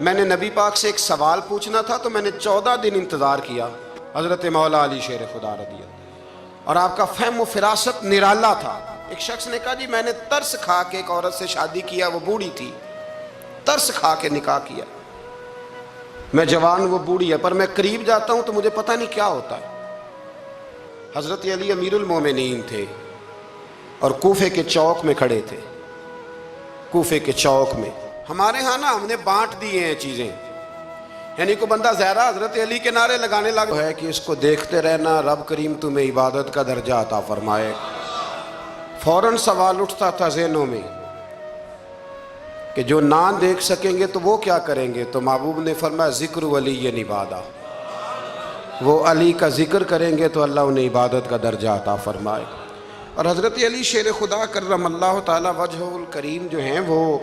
میں نے نبی پاک سے ایک سوال پوچھنا تھا تو میں نے 14 دن انتظار کیا۔ حضرت مولا علی شیر خدا رضی اللہ، اور آپ کا فہم و فراست نرالا تھا۔ ایک شخص نے کہا جی میں نے ترس کھا کے ایک عورت سے شادی کیا، وہ بوڑھی تھی، ترس کھا کے نکاح کیا، میں جوان وہ بوڑھی ہے، پر میں قریب جاتا ہوں تو مجھے پتہ نہیں کیا ہوتا ہے۔ حضرت علی امیر المومنین تھے اور کوفے کے چوک میں کھڑے تھے، کوفے کے چوک میں۔ ہمارے ہاں نا ہم نے بانٹ دیے ہیں چیزیں، یعنی کوئی بندہ زہرا حضرت علی کے نعرے لگانے لگا ہے کہ اس کو دیکھتے رہنا، رب کریم تمہیں عبادت کا درجہ عطا فرمائے۔ فوراً سوال اٹھتا تھا ذہنوں میں کہ جو نہ دیکھ سکیں گے تو وہ کیا کریں گے؟ تو محبوب نے فرمایا ذکر ولی عبادہ، وہ علی کا ذکر کریں گے تو اللہ انہیں عبادت کا درجہ عطا فرمائے۔ اور حضرت علی شیر خدا کرم اللہ تعالی وجہہ الکریم جو ہیں وہ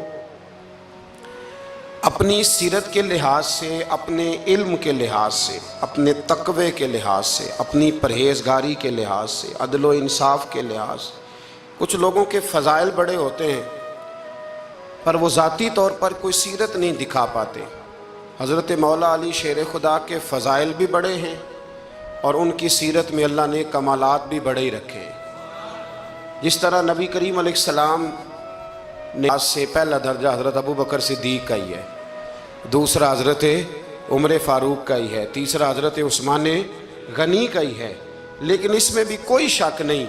اپنی سیرت کے لحاظ سے، اپنے علم کے لحاظ سے، اپنے تقوی کے لحاظ سے، اپنی پرہیزگاری کے لحاظ سے، عدل و انصاف کے لحاظ سے، کچھ لوگوں کے فضائل بڑے ہوتے ہیں پر وہ ذاتی طور پر کوئی سیرت نہیں دکھا پاتے۔ حضرت مولا علی شیر خدا کے فضائل بھی بڑے ہیں اور ان کی سیرت میں اللہ نے کمالات بھی بڑے ہی رکھے ہیں۔ جس طرح نبی کریم علیہ السلام نے آج سے پہلا درجہ حضرت ابو بکر صدیق کا ہی ہے، دوسرا حضرت عمر فاروق کا ہی ہے، تیسرا حضرت عثمان غنی کا ہی ہے، لیکن اس میں بھی کوئی شک نہیں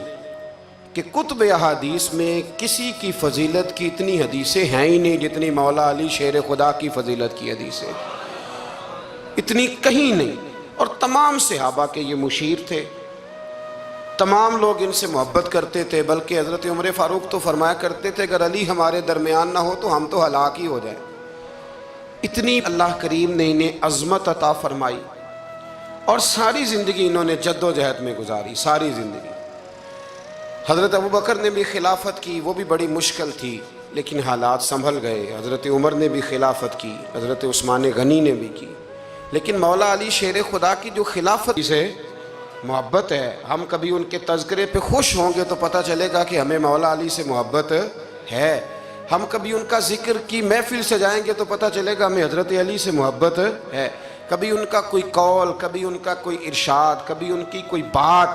کہ کتب احادیث میں کسی کی فضیلت کی اتنی حدیثیں ہیں ہی نہیں جتنی مولا علی شیر خدا کی فضیلت کی حدیثیں، اتنی کہیں نہیں۔ اور تمام صحابہ کے یہ مشیر تھے، تمام لوگ ان سے محبت کرتے تھے، بلکہ حضرت عمر فاروق تو فرمایا کرتے تھے اگر علی ہمارے درمیان نہ ہو تو ہم تو ہلاک ہی ہو جائیں۔ اتنی اللہ کریم نے انہیں عظمت عطا فرمائی اور ساری زندگی انہوں نے جد و جہد میں گزاری، ساری زندگی۔ حضرت ابو بکر نے بھی خلافت کی، وہ بھی بڑی مشکل تھی لیکن حالات سنبھل گئے۔ حضرت عمر نے بھی خلافت کی، حضرت عثمان غنی نے بھی کی، لیکن مولا علی شیر خدا کی جو خلافت سے محبت ہے، ہم کبھی ان کے تذکرے پہ خوش ہوں گے تو پتہ چلے گا کہ ہمیں مولا علی سے محبت ہے۔ ہم کبھی ان کا ذکر کی محفل سے جائیں گے تو پتہ چلے گا ہمیں حضرت علی سے محبت ہے۔ کبھی ان کا کوئی قول، کبھی ان کا کوئی ارشاد، کبھی ان کی کوئی بات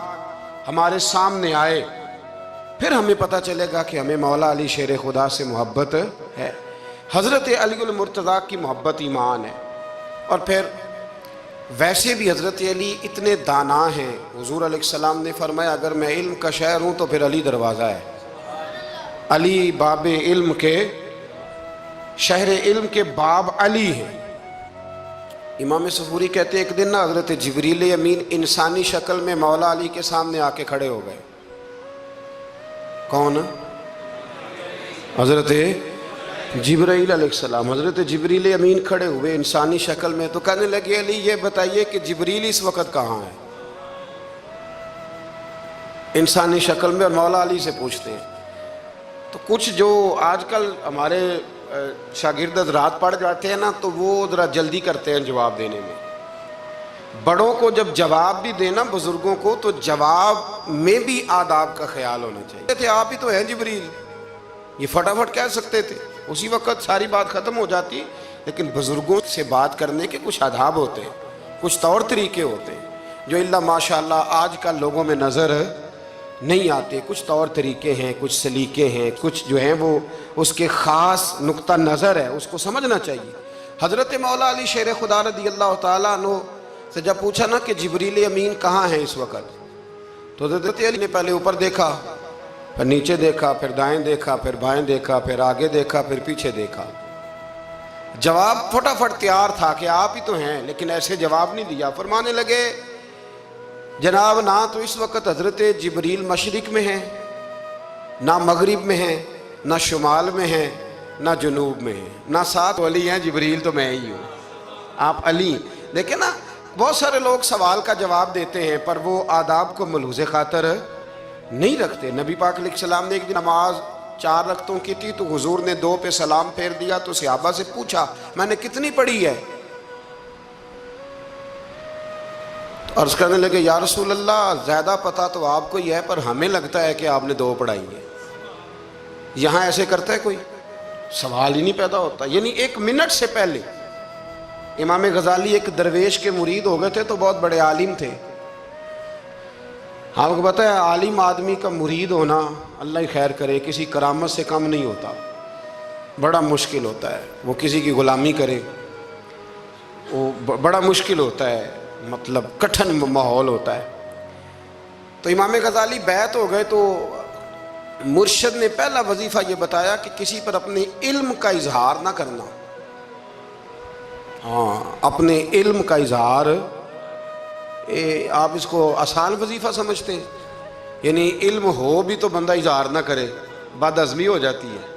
ہمارے سامنے آئے، پھر ہمیں پتہ چلے گا کہ ہمیں مولا علی شیر خدا سے محبت ہے۔ حضرت علی المرتضیٰ کی محبت ایمان ہے۔ اور پھر ویسے بھی حضرت علی اتنے دانا ہیں، حضور علیہ السلام نے فرمایا اگر میں علم کا شہر ہوں تو پھر علی دروازہ ہے۔ علی باب علم کے، شہر علم کے باب علی ہیں۔ امام صفوری کہتے ہیں ایک دن نا حضرت جبریل امین انسانی شکل میں مولا علی کے سامنے آ کے کھڑے ہو گئے۔ کون؟ حضرت جبرائیل علیہ السلام۔ حضرت جبریل امین کھڑے ہوئے انسانی شکل میں تو کہنے لگے علی یہ بتائیے کہ جبریل اس وقت کہاں ہے؟ انسانی شکل میں، اور مولا علی سے پوچھتے ہیں۔ تو کچھ جو آج کل ہمارے شاگرد حضرات پڑھ جاتے ہیں نا تو وہ ذرا جلدی کرتے ہیں جواب دینے میں۔ بڑوں کو جب جواب بھی دینا بزرگوں کو تو جواب میں بھی آداب کا خیال ہونا چاہیے تھے۔ آپ ہی تو ہیں جبریل، یہ فٹافٹ کہہ سکتے تھے، اسی وقت ساری بات ختم ہو جاتی، لیکن بزرگوں سے بات کرنے کے کچھ آداب ہوتے ہیں، کچھ طور طریقے ہوتے ہیں جو اللہ ماشاءاللہ آج کل لوگوں میں نظر نہیں آتے۔ کچھ طور طریقے ہیں، کچھ سلیقے ہیں، کچھ جو ہیں وہ اس کے خاص نقطہ نظر ہے، اس کو سمجھنا چاہیے۔ حضرت مولا علی شیر خدا رضی اللہ تعالیٰ عنہ سے جب پوچھا نا کہ جبریل امین کہاں ہے اس وقت، تو حضرت علی نے پہلے اوپر دیکھا، پھر نیچے دیکھا، پھر دائیں دیکھا، پھر بائیں دیکھا، پھر آگے دیکھا، پھر پیچھے دیکھا۔ جواب فٹافٹ تیار تھا کہ آپ ہی تو ہیں، لیکن ایسے جواب نہیں دیا۔ فرمانے لگے جناب نہ تو اس وقت حضرت جبریل مشرق میں ہیں، نہ مغرب میں ہیں، نہ شمال میں ہیں، نہ جنوب میں ہیں، نہ ساتھ علی ہیں، جبریل تو میں ہی ہوں، آپ علی۔ دیکھیں نا بہت سارے لوگ سوال کا جواب دیتے ہیں پر وہ آداب کو ملحوظ خاطر نہیں رکھتے۔ نبی پاک علیہ السلام نے ایک دن نماز 4 رکعتوں کی تھی تو حضور نے 2 پہ سلام پھیر دیا تو صحابہ سے پوچھا میں نے کتنی پڑھی ہے؟ تو عرض کرنے لگے یا رسول اللہ زیادہ پتہ تو آپ کو ہی ہے، پر ہمیں لگتا ہے کہ آپ نے 2 پڑھائی ہیں۔ یہاں ایسے کرتا ہے کوئی؟ سوال ہی نہیں پیدا ہوتا۔ یعنی 1 منٹ سے پہلے امام غزالی ایک درویش کے مرید ہو گئے تھے، تو بہت بڑے عالم تھے۔ آپ کو پتہ ہے عالم آدمی کا مرید ہونا، اللہ ہی خیر کرے، کسی کرامت سے کم نہیں ہوتا، بڑا مشکل ہوتا ہے۔ وہ کسی کی غلامی کرے، وہ بڑا مشکل ہوتا ہے، مطلب کٹھن ماحول ہوتا ہے۔ تو امام غزالی بیعت ہو گئے تو مرشد نے پہلا وظیفہ یہ بتایا کہ کسی پر اپنے علم کا اظہار نہ کرنا۔ ہاں، اپنے علم کا اظہار، آپ اس کو آسان وظیفہ سمجھتے ہیں؟ یعنی علم ہو بھی تو بندہ اظہار نہ کرے، بد ہضمی ہو جاتی ہے۔